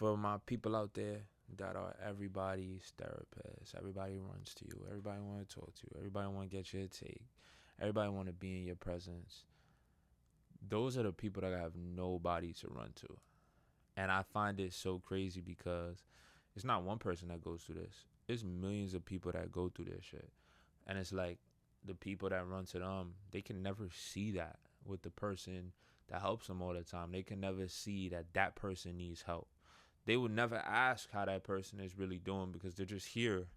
for my people out there that are everybody's therapist, everybody runs to you, everybody want to talk to you, everybody want to get your take, everybody want to be in your presence. Those are the people that have nobody to run to. And I find it so crazy because it's not one person that goes through this. It's millions of people that go through this shit. And it's like the people that run to them, they can never see that with the person that helps them all the time. They can never see that that person needs help. They would never ask how that person is really doing because they're just here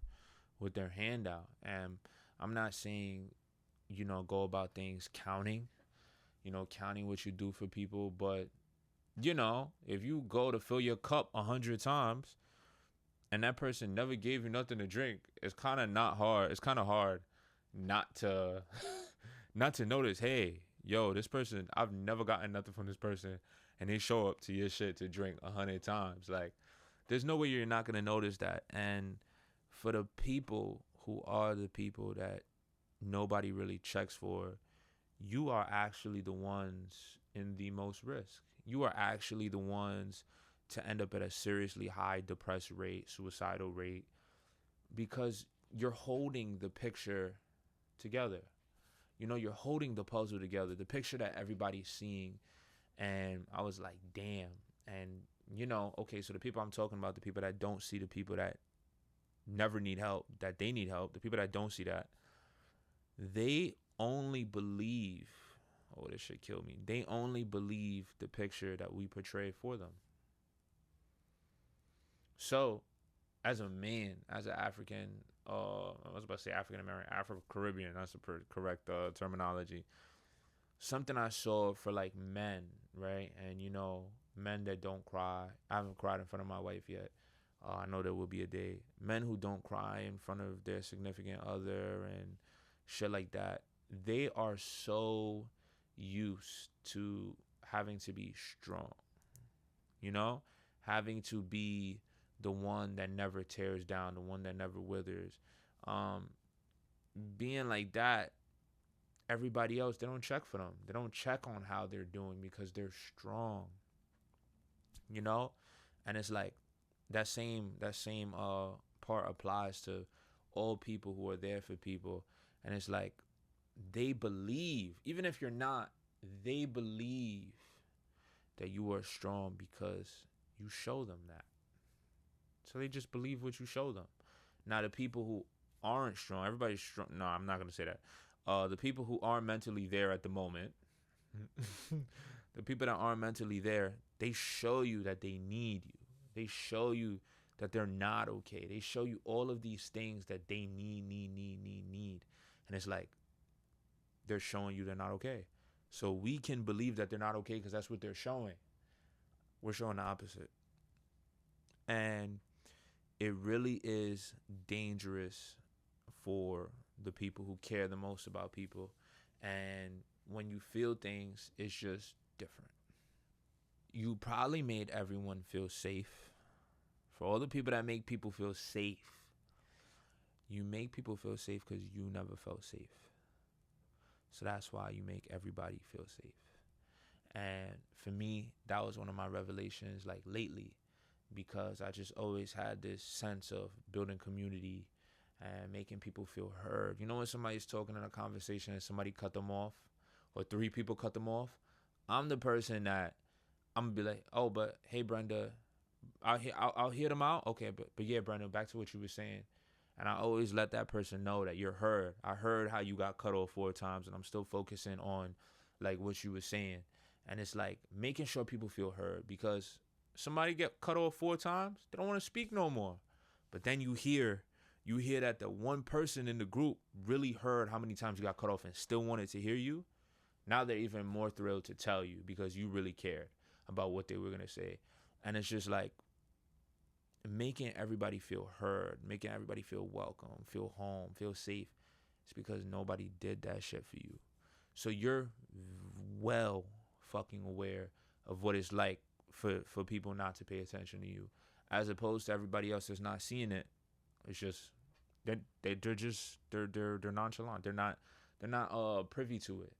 with their hand out. And I'm not saying, go about things counting, counting what you do for people. But, if you go to fill your cup 100 times and that person never gave you nothing to drink, it's kind of not hard. It's kind of hard not to not to notice, hey, yo, this person, I've never gotten nothing from this person, and they show up to your shit to drink 100 times. Like, there's no way you're not gonna notice that. And for the people who are the people that nobody really checks for, you are actually the ones in the most risk. You are actually the ones to end up at a seriously high depressed rate, suicidal rate, because you're holding the picture together. You're holding the puzzle together, the picture that everybody's seeing. And I was like, damn. And, okay, so the people I'm talking about, the people that don't see the people that never need help, that they need help, the people that don't see that, they only believe, oh, this should kill me. They only believe the picture that we portray for them. So, as a man, as an African, I was about to say African American, Afro Caribbean, that's the correct terminology. Something I saw for like men, right? And men that don't cry. I haven't cried in front of my wife yet. I know there will be a day. Men who don't cry in front of their significant other and shit like that. They are so used to having to be strong, having to be the one that never tears down, the one that never withers. Um, Being like that, everybody else, they don't check for them. They don't check on how they're doing because they're strong, you know? And it's like that same part applies to all people who are there for people. And it's like they believe, even if you're not, they believe that you are strong because you show them that. So they just believe what you show them. Now the people who aren't strong, everybody's strong. No, I'm not gonna say that. The people who aren't mentally there at the moment, the people that aren't mentally there, they show you that they need you. They show you that they're not okay. They show you all of these things that they need. And it's like they're showing you they're not okay. So we can believe that they're not okay because that's what they're showing. We're showing the opposite. And it really is dangerous for the people who care the most about people. And when you feel things, it's just different. You probably made everyone feel safe. For all the people that make people feel safe, you make people feel safe because you never felt safe. So that's why you make everybody feel safe. And for me, that was one of my revelations like lately, because I just always had this sense of building community and making people feel heard. When somebody's talking in a conversation and somebody cut them off, or three people cut them off, I'm the person that I'm gonna be like, oh, but hey, Brenda, I'll hear them out. Okay, but yeah, Brenda, back to what you were saying. And I always let that person know that you're heard. I heard how you got cut off 4 times, and I'm still focusing on like what you were saying. And it's like making sure people feel heard, because somebody get cut off 4 times, they don't want to speak no more. But then you hear that the one person in the group really heard how many times you got cut off and still wanted to hear you. Now they're even more thrilled to tell you because you really cared about what they were going to say. And it's just like making everybody feel heard, making everybody feel welcome, feel home, feel safe. It's because nobody did that shit for you. So you're well fucking aware of what it's like for people not to pay attention to you, as opposed to everybody else that's not seeing it. It's just they're nonchalant. They're not privy to it,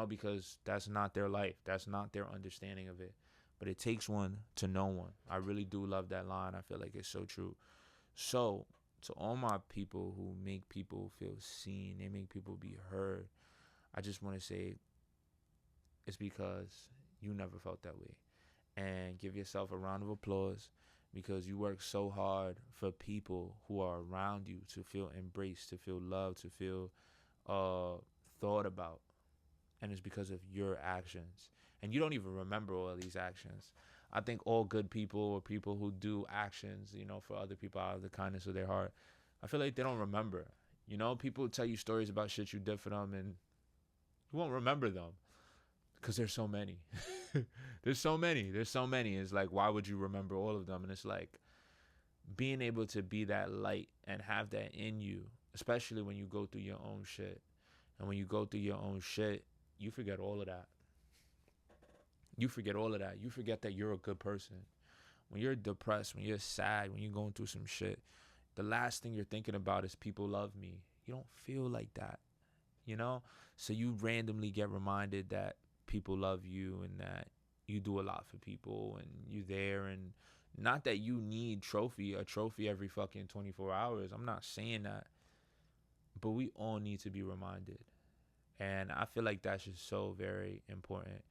because that's not their life. That's not their understanding of it. but it takes one to know one. I really do love that line. I feel like it's so true. So, to all my people who make people feel seen, they make people be heard, I just want to say it's because you never felt that way. And give yourself a round of applause because you work so hard for people who are around you to feel embraced, to feel loved, to feel thought about. And it's because of your actions. And you don't even remember all of these actions. I think all good people or people who do actions, for other people out of the kindness of their heart, I feel like they don't remember. People tell you stories about shit you did for them and you won't remember them because there's so many. There's so many. It's like, why would you remember all of them? And it's like being able to be that light and have that in you, especially when you go through your own shit. And when you go through your own shit, you forget all of that. You forget all of that. You forget that you're a good person. When you're depressed, when you're sad, when you're going through some shit, the last thing you're thinking about is people love me. You don't feel like that, So you randomly get reminded that people love you and that you do a lot for people and you there, and not that you need a trophy every fucking 24 hours. I'm not saying that. But we all need to be reminded. And I feel like that's just so very important.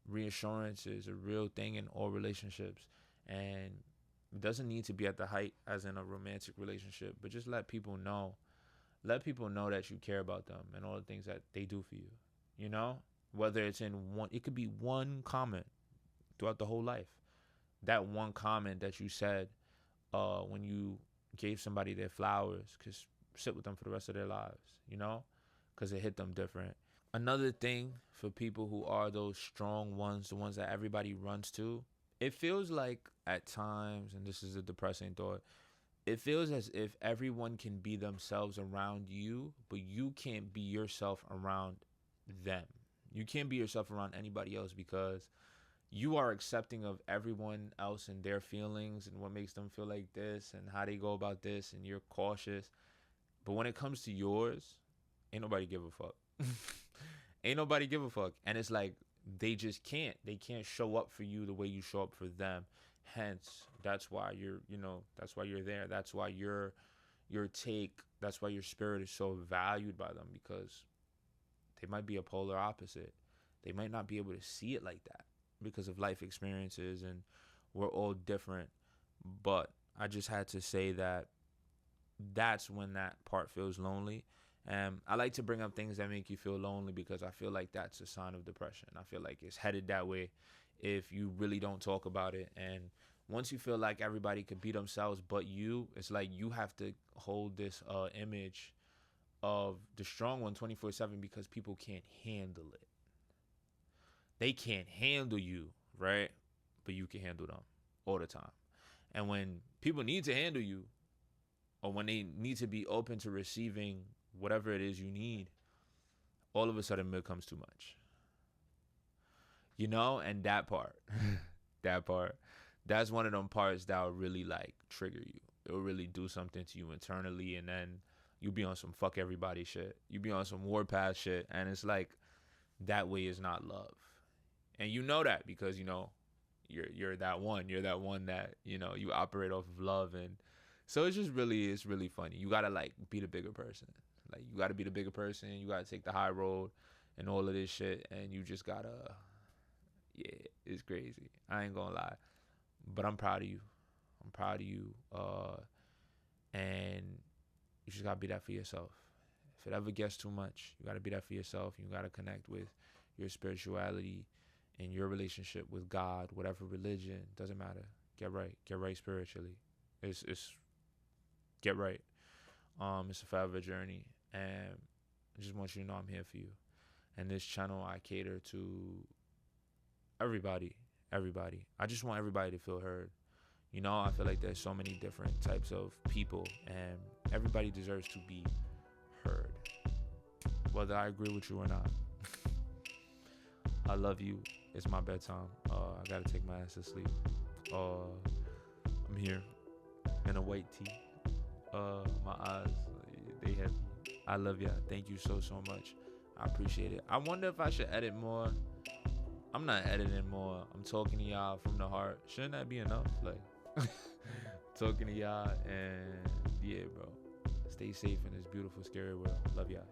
Reassurance is a real thing in all relationships, and it doesn't need to be at the height as in a romantic relationship, but just let people know that you care about them and all the things that they do for you, whether it's in one, it could be one comment throughout the whole life. That one comment that you said when you gave somebody their flowers, because sit with them for the rest of their lives, because it hit them different. Another thing for people who are those strong ones, the ones that everybody runs to, it feels like at times, and this is a depressing thought, it feels as if everyone can be themselves around you, but you can't be yourself around them. You can't be yourself around anybody else because you are accepting of everyone else and their feelings and what makes them feel like this and how they go about this, and you're cautious. But when it comes to yours, ain't nobody give a fuck. Ain't nobody give a fuck. And it's like they just can't. They can't show up for you the way you show up for them. Hence, that's why that's why you're there. That's why your that's why your spirit is so valued by them, because they might be a polar opposite. They might not be able to see it like that because of life experiences, and we're all different. But I just had to say that that's when that part feels lonely. And I like to bring up things that make you feel lonely because I feel like that's a sign of depression. I feel like it's headed that way if you really don't talk about it. And once you feel like everybody could be themselves but you, it's like you have to hold this image of the strong one 24/7 because people can't handle it. They can't handle you, right? But you can handle them all the time. And when people need to handle you, or when they need to be open to receiving whatever it is you need, all of a sudden it becomes too much. And that part, that's one of them parts that will really like trigger you. It will really do something to you internally, and then you be on some fuck everybody shit. You be on some warpath shit, and it's like that way is not love. And you know that because you're that one. You're that one that you operate off of love, and so it's really funny. You gotta like be the bigger person. Like you gotta be the bigger person. You gotta take the high road, and all of this shit. And you just gotta, yeah, it's crazy. I ain't gonna lie, but I'm proud of you. I'm proud of you. And you just gotta be that for yourself. If it ever gets too much, you gotta be that for yourself. You gotta connect with your spirituality and your relationship with God, whatever religion, doesn't matter. Get right spiritually. It's get right. It's a forever journey, and I just want you to know I'm here for you. And this channel, I cater to everybody. I just want everybody to feel heard. I feel like there's so many different types of people, and everybody deserves to be heard, whether I agree with you or not. I love you. It's my bedtime. I gotta take my ass to sleep. I'm here in a white tee. My eyes, they heavy. I love y'all. Thank you so much. I appreciate it. I wonder if I should edit more. I'm not editing more. I'm talking to y'all from the heart. Shouldn't that be enough? Like, talking to y'all, and yeah, bro. Stay safe in this beautiful, scary world. Love y'all.